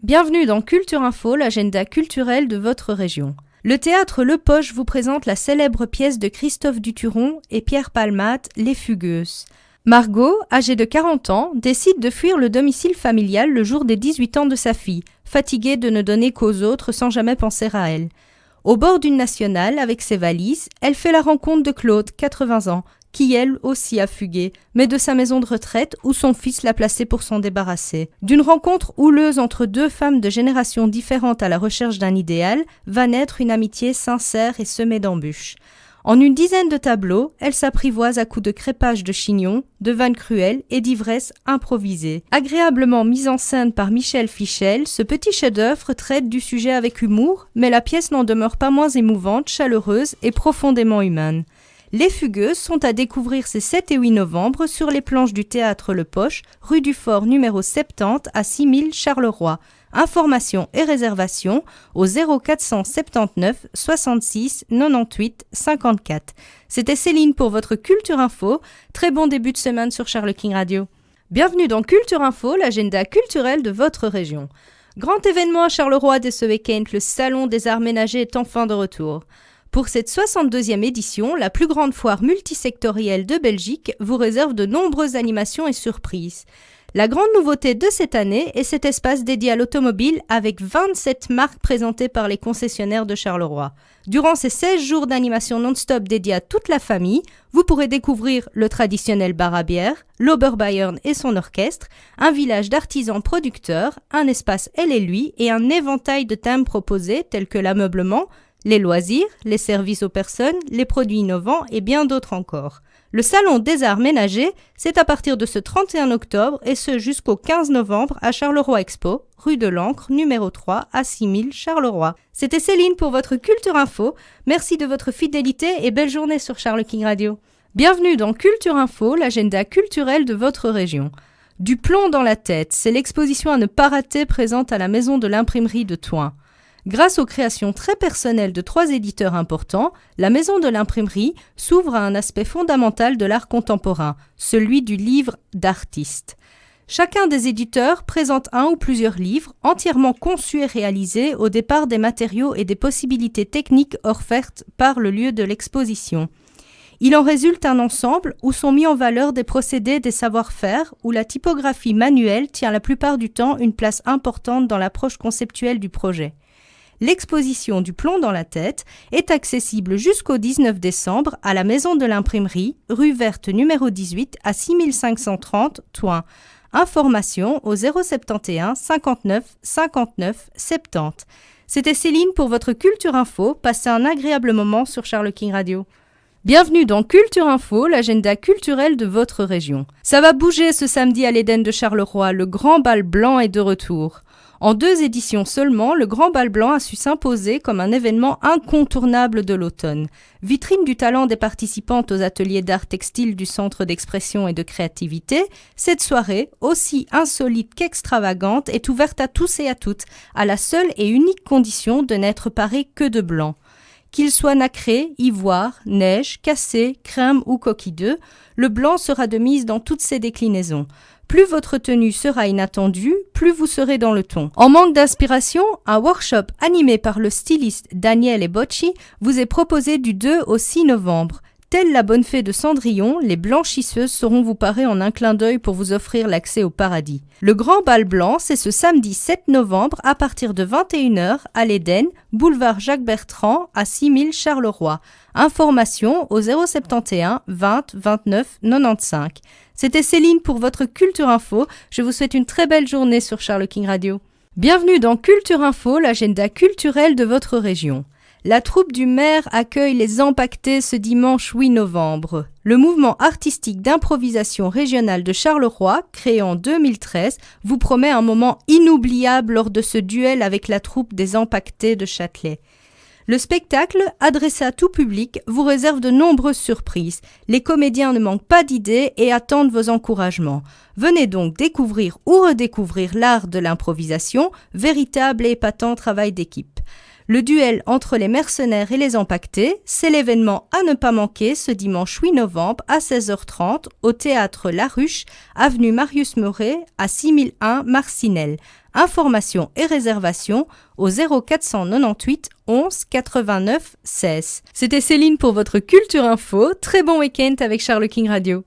Bienvenue dans Culture Info, l'agenda culturel de votre région. Le théâtre Le Poche vous présente la célèbre pièce de Christophe Duturon et Pierre Palmate, Les Fugueuses. Margot, âgée de 40 ans, décide de fuir le domicile familial le jour des 18 ans de sa fille, fatiguée de ne donner qu'aux autres sans jamais penser à elle. Au bord d'une nationale, avec ses valises, elle fait la rencontre de Claude, 80 ans, qui elle aussi a fugué, mais de sa maison de retraite où son fils l'a placé pour s'en débarrasser. D'une rencontre houleuse entre deux femmes de générations différentes à la recherche d'un idéal, va naître une amitié sincère et semée d'embûches. En une dizaine de tableaux, elle s'apprivoise à coups de crépage de chignon, de vannes cruelles et d'ivresse improvisée. Agréablement mise en scène par Michel Fichel, ce petit chef-d'œuvre traite du sujet avec humour, mais la pièce n'en demeure pas moins émouvante, chaleureuse et profondément humaine. Les Fugueuses sont à découvrir ces 7 et 8 novembre sur les planches du théâtre Le Poche, rue du Fort numéro 70 à 6000 Charleroi. Informations et réservations au 0479 66 98 54. C'était Céline pour votre Culture Info. Très bon début de semaine sur Charles King Radio. Bienvenue dans Culture Info, l'agenda culturel de votre région. Grand événement à Charleroi dès ce week-end, le Salon des Arts Ménagers est enfin de retour. Pour cette 62e édition, la plus grande foire multisectorielle de Belgique vous réserve de nombreuses animations et surprises. La grande nouveauté de cette année est cet espace dédié à l'automobile avec 27 marques présentées par les concessionnaires de Charleroi. Durant ces 16 jours d'animation non-stop dédiés à toute la famille, vous pourrez découvrir le traditionnel bar à bière, l'Oberbayern et son orchestre, un village d'artisans producteurs, un espace elle et lui et un éventail de thèmes proposés tels que l'ameublement, les loisirs, les services aux personnes, les produits innovants et bien d'autres encore. Le Salon des Arts Ménagers, c'est à partir de ce 31 octobre et ce jusqu'au 15 novembre à Charleroi Expo, rue de l'Ancre, numéro 3 à 6000 Charleroi. C'était Céline pour votre Culture Info. Merci de votre fidélité et belle journée sur Charles King Radio. Bienvenue dans Culture Info, l'agenda culturel de votre région. Du plomb dans la tête, c'est l'exposition à ne pas rater présente à la Maison de l'Imprimerie de Thoin. Grâce aux créations très personnelles de 3 éditeurs importants, la Maison de l'Imprimerie s'ouvre à un aspect fondamental de l'art contemporain, celui du livre d'artiste. Chacun des éditeurs présente un ou plusieurs livres entièrement conçus et réalisés au départ des matériaux et des possibilités techniques offertes par le lieu de l'exposition. Il en résulte un ensemble où sont mis en valeur des procédés, des savoir-faire, où la typographie manuelle tient la plupart du temps une place importante dans l'approche conceptuelle du projet. L'exposition du plomb dans la tête est accessible jusqu'au 19 décembre à la Maison de l'Imprimerie, rue Verte numéro 18 à 6530 Thoin. Informations au 071 59 59 70. C'était Céline pour votre Culture Info. Passez un agréable moment sur Charles King Radio. Bienvenue dans Culture Info, l'agenda culturel de votre région. Ça va bouger ce samedi à l'Éden de Charleroi, le Grand Bal Blanc est de retour. En 2 éditions seulement, le Grand Bal Blanc a su s'imposer comme un événement incontournable de l'automne. Vitrine du talent des participantes aux ateliers d'art textile du Centre d'expression et de créativité, cette soirée, aussi insolite qu'extravagante, est ouverte à tous et à toutes, à la seule et unique condition de n'être paré que de blanc. Qu'il soit nacré, ivoire, neige, cassé, crème ou coquille d'œuf, le blanc sera de mise dans toutes ses déclinaisons. Plus votre tenue sera inattendue, plus vous serez dans le ton. En manque d'inspiration, un workshop animé par le styliste Daniel Bocci vous est proposé du 2 au 6 novembre. Telle la bonne fée de Cendrillon, les blanchisseuses sauront vous parer en un clin d'œil pour vous offrir l'accès au paradis. Le Grand Bal Blanc, c'est ce samedi 7 novembre à partir de 21h à l'Éden, boulevard Jacques-Bertrand à 6000 Charleroi. Informations au 071 20 29 95. C'était Céline pour votre Culture Info. Je vous souhaite une très belle journée sur Charles King Radio. Bienvenue dans Culture Info, l'agenda culturel de votre région. La troupe du maire accueille les Empaquetés ce dimanche 8 novembre. Le mouvement artistique d'improvisation régionale de Charleroi, créé en 2013, vous promet un moment inoubliable lors de ce duel avec la troupe des Empaquetés de Châtelet. Le spectacle, adressé à tout public, vous réserve de nombreuses surprises. Les comédiens ne manquent pas d'idées et attendent vos encouragements. Venez donc découvrir ou redécouvrir l'art de l'improvisation, véritable et épatant travail d'équipe. Le duel entre les mercenaires et les empaquetés, c'est l'événement à ne pas manquer ce dimanche 8 novembre à 16h30 au théâtre La Ruche, avenue Marius Meuret à 6001 Marcinelle. Informations et réservations au 0498 11 89 16. C'était Céline pour votre Culture Info. Très bon week-end avec Charles King Radio.